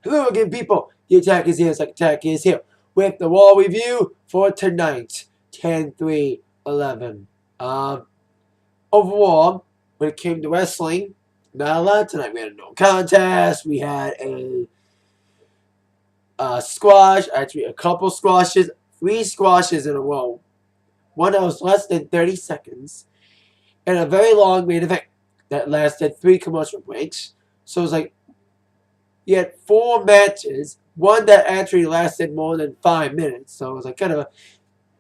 Hello again, people. The Attack is here. Attack is here with the Raw review for tonight, 10/3/11. Overall, when it came to wrestling, not a lot tonight. We had a no contest. We had a squash. Actually, a couple squashes. 3 squashes in a row. One that was less than 30 seconds. And a very long main event that lasted 3 commercial breaks. So it was like you had 4 matches, one that actually lasted more than 5 minutes. So it was like kind of a,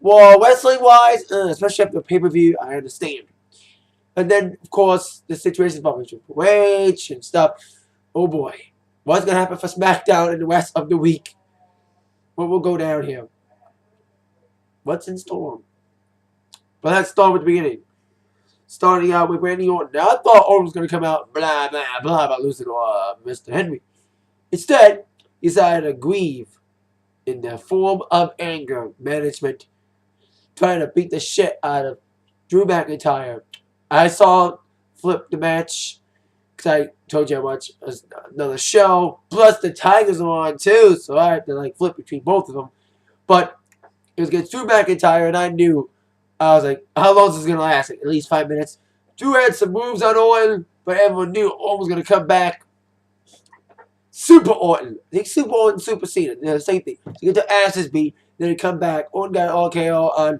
well, wrestling-wise, especially after pay-per-view, I understand. And then, of course, the situation involving Triple H and stuff. Oh boy, what's going to happen for SmackDown in the rest of the week? What will go down here? What's in store? But let's start with the beginning. Starting out with Randy Orton. Now, I thought Orton was going to come out blah, blah, blah about losing to Mr. Henry. Instead, he decided to grieve in the form of anger management, trying to beat the shit out of Drew McIntyre. I saw Flip the match because I told you I watched another show. Plus, the Tigers are on too, so I had to flip between both of them. But it was against Drew McIntyre, and I knew. I was like, how long is this going to last? At least 5 minutes. Drew had some moves on Orton, but everyone knew Orton was going to come back. Super Orton. I think Super Orton superseded. The same thing. So you get their asses beat, then they come back. Orton got an RKO on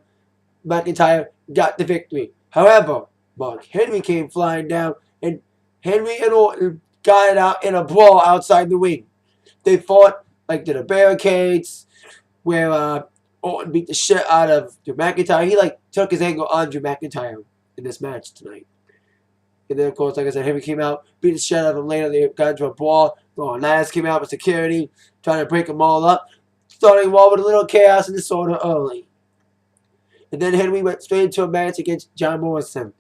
McIntyre, got the victory. However, Mark Henry came flying down, and Henry and Orton got it out in a brawl outside the ring. They fought to the barricades, where Orton beat the shit out of Drew McIntyre. He took his angle on Drew McIntyre in this match tonight. And then, of course, like I said, Henry came out, beat the shit out of him later. They got into a brawl. Laz came out with security, trying to break them all up. Starting a wall with a little chaos and disorder early. And then Henry went straight into a match against John Morrison.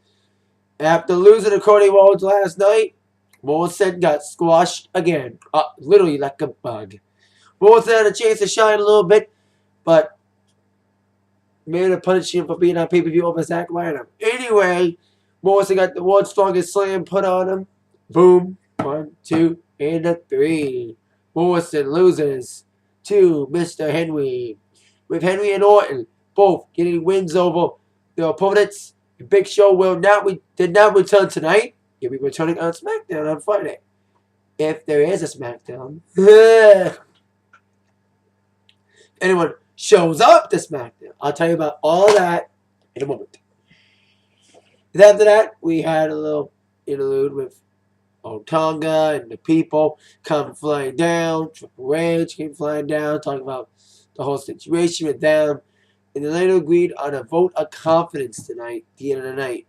After losing to Cody Rhodes last night, Morrison got squashed again. Literally like a bug. Morrison had a chance to shine a little bit, but made a punish him for being on pay-per-view over Zack Ryder. Anyway, Morrison got the world's strongest slam put on him. Boom. 1, 2, and a 3. Morrison loses to Mr. Henry. With Henry and Orton both getting wins over their opponents. The Big Show did not return tonight. He'll be returning on SmackDown on Friday. If there is a SmackDown. Anyone shows up to SmackDown. I'll tell you about all that in a moment. And after that, we had a little interlude with Otunga and the people come flying down. Triple H came flying down, talking about the whole situation with them. And they later agreed on a vote of confidence tonight, at the end of the night,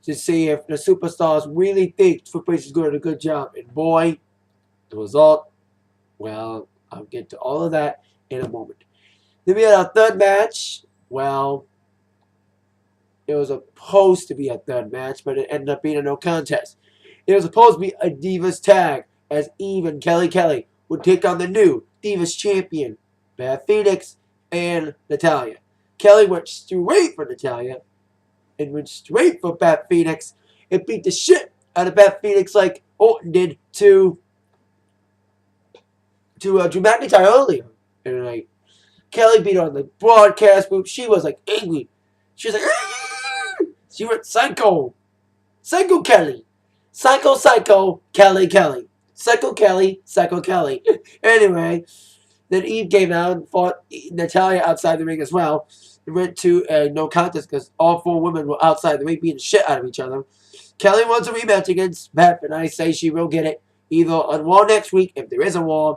to see if the superstars really think Triple H is doing a good job. And boy, the result, well, I'll get to all of that in a moment. Then we had our third match. Well, it was supposed to be a third match, but it ended up being a no contest. It was supposed to be a Divas tag, as Eve and Kelly would take on the new Divas champion, Beth Phoenix and Natalya. Kelly went straight for Natalya and went straight for Beth Phoenix and beat the shit out of Beth Phoenix like Orton did to Drew McIntyre earlier in the night. Kelly beat her on the broadcast booth. She was angry. She was ah! She went psycho. Psycho Kelly. Psycho Kelly. Psycho Kelly. Anyway, then Eve came out and fought Natalya outside the ring as well. It went to a no contest because all 4 women were outside the ring beating the shit out of each other. Kelly wants a rematch against Beth, and I say she will get it either on Raw next week, if there is a Raw,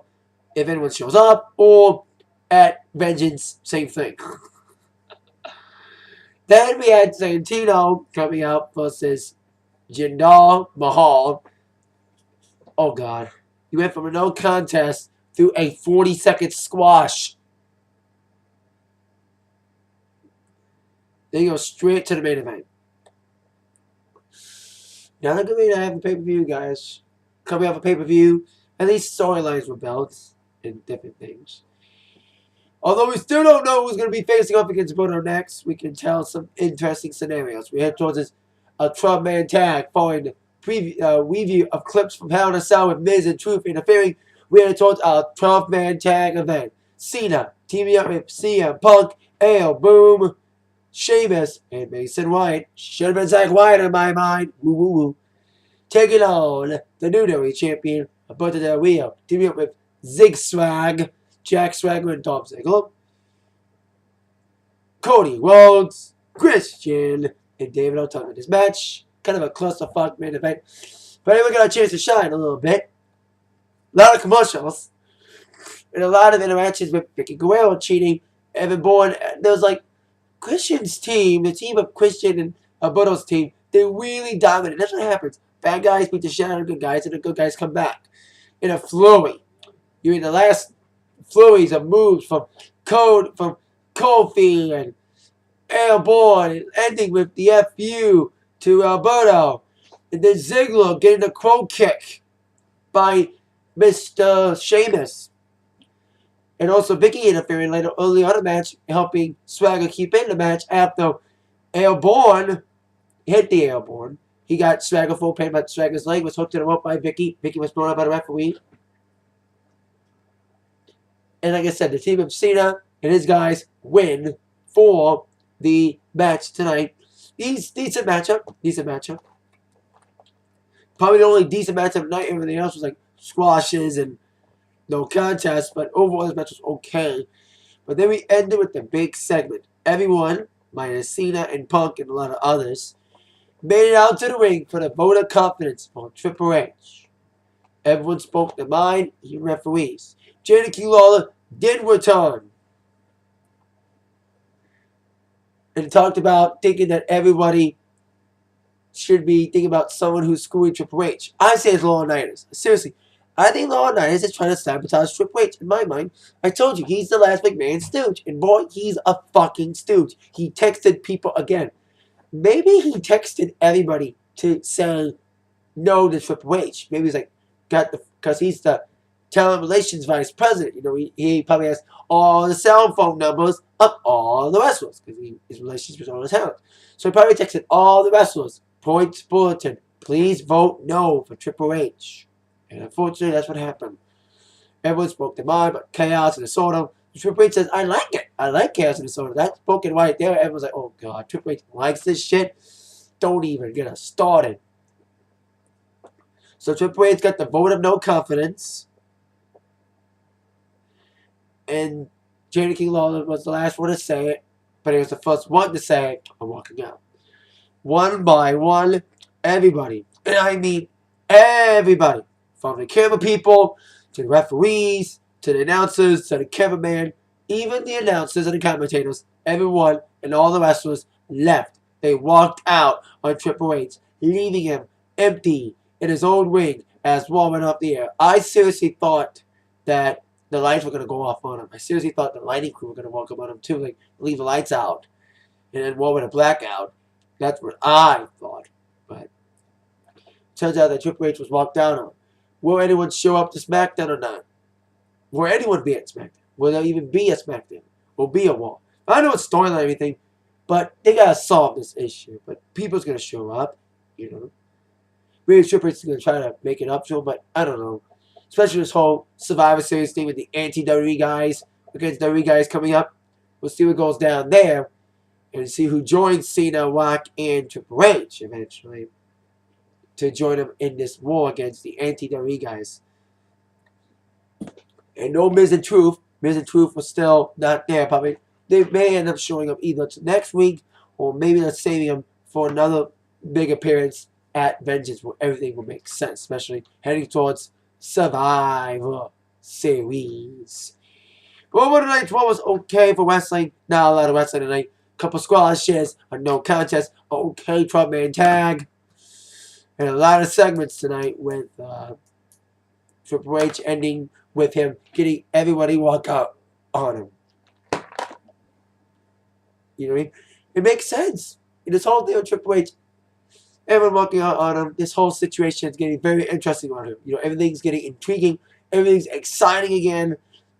if anyone shows up, or at Vengeance, same thing. Then we had Santino coming out versus Jinder Mahal. Oh, God. He went from a no contest to a 40-second squash. Then you go straight to the main event. Now they're going to have a pay-per-view, guys. Coming off a pay-per-view. At least storylines with belts and different things. Although we still don't know who's going to be facing off against Bruno next, we can tell some interesting scenarios. We head towards this Trump Man tag following the review of clips from Hell in a Cell with Miz and Truth interfering We had towards our 12-man tag event. Cena teaming up with CM Punk, AO Boom, Sheamus, and Mason White. Should have been Zack White in my mind. Woo woo woo. Taking on the new WWE champion, Alberto Del Rio, teaming up with Zig Swag, Jack Swagger, and Dolph Ziggler. Cody Rhodes, Christian, and David Orton in this match. Kind of a clusterfuck main event. But anyway, got a chance to shine a little bit. A lot of commercials. And a lot of interactions with Vicky Guerrero cheating. Evan Bourne. There was like Christian's team, the team of Christian and Alberto's team, they really dominate. That's what happens. Bad guys beat the shit out of good guys, and the good guys come back. In a flurry. You're in the last flurries of moves from Kofi and Airborne, and ending with the FU to Alberto. And then Ziggler getting a crow kick by Mr. Sheamus. And also Vicky interfering later early on in the match, helping Swagger keep in the match after Airborne hit the Airborne. He got Swagger full pain, but Swagger's leg was hooked to the rope by Vicky. Vicky was thrown out by the referee. And like I said, the team of Cena and his guys win for the match tonight. Decent matchup. Probably the only decent matchup of the night. Everything else was like squashes and no contest. But overall, this match was okay. But then we ended with the big segment. Everyone, minus Cena and Punk and a lot of others, made it out to the ring for the vote of confidence on Triple H. Everyone spoke their mind, even referees. Jada King Lawler did return. And talked about thinking that everybody should be thinking about someone who's screwing Triple H. I say it's Laurinaitis. Seriously, I think Laurinaitis is trying to sabotage Triple H. In my mind, I told you, he's the last McMahon stooge. And boy, he's a fucking stooge. He texted people again. Maybe he texted everybody to say no to Triple H. Maybe he's like, because he's the talent relations vice president. You know, he probably has all the cell phone numbers of all the wrestlers because his relations with all the talent. So he probably texted all the wrestlers, points bulletin, please vote no for Triple H. And unfortunately, that's what happened. Everyone spoke their mind about chaos and disorder. Triple H says, I like it. I like chaos and disorder. That's spoken right there. Everyone's like, oh God, Triple H likes this shit. Don't even get us started. So Triple H got the vote of no confidence. And Jada King Lawler was the last one to say it. But he was the first one to say it. I'm walking out. One by one, everybody. And I mean everybody. From the camera people, to the referees, to the announcers, to the cameraman, even the announcers and the commentators, everyone and all the wrestlers left. They walked out on Triple H, leaving him empty in his own ring as Raw went off the air. I seriously thought that the lights were going to go off on him. I seriously thought the lighting crew were going to walk up on him too, like leave the lights out. And then Raw with a blackout. That's what I thought. But turns out that Triple H was walked down on. Will anyone show up to SmackDown or not? Will anyone be at SmackDown? Will there even be a SmackDown? Will be a Raw? I know it's storyline and everything, but they gotta solve this issue. But people's gonna show up, you know. Maybe Triple H is gonna try to make it up to him, but I don't know. Especially this whole Survivor Series thing with the anti-WWE guys against WWE guys coming up. We'll see what goes down there, and see who joins Cena, Rock, and Triple H eventually to join them in this war against the anti-WWE guys. And no Miz and Truth. Miz and Truth was still not there, probably. They may end up showing up either next week or maybe they're saving them for another big appearance at Vengeance where everything will make sense, especially heading towards Survivor Series. But what tonight, what was okay for wrestling? Not a lot of wrestling tonight. Couple squashes, a no contest, okay 12-man tag. And a lot of segments tonight with Triple H ending with him getting everybody walk out on him. You know what I mean? It makes sense. In this whole thing with Triple H, everyone walking out on him, this whole situation is getting very interesting on him. You know, everything's getting intriguing. Everything's exciting again.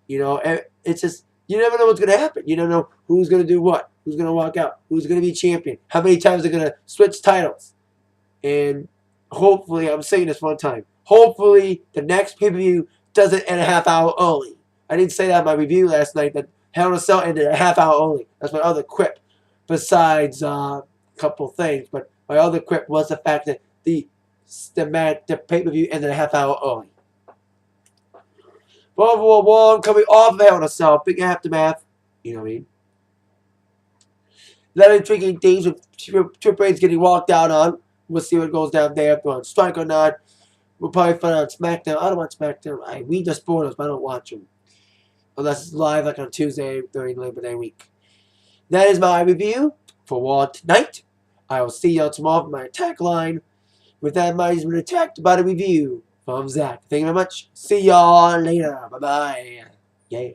You know, it's just, you never know what's going to happen. You don't know who's going to do what. Who's going to walk out. Who's going to be champion. How many times they're going to switch titles. And hopefully, I'm saying this one time, hopefully the next pay-per-view doesn't end a half hour early. I didn't say that in my review last night that Hell in a Cell ended a half hour early. That's my other quip, besides a couple things. But my other quip was the fact that the pay-per-view ended a half hour early. World War One coming off of Hell in a Cell. Big aftermath. You know what I mean? 11 drinking things with Triple H getting walked out on. We'll see what goes down there, if they're on strike or not. We'll probably find out on SmackDown. I don't watch SmackDown. I read the spoilers, but I don't watch them. Unless it's live like on Tuesday during Labor Day week. That is my review for Raw tonight. I will see y'all tomorrow for my attack line. With that, my has been attacked by the review from Zach. Thank you very much. See y'all later. Bye-bye. Yeah.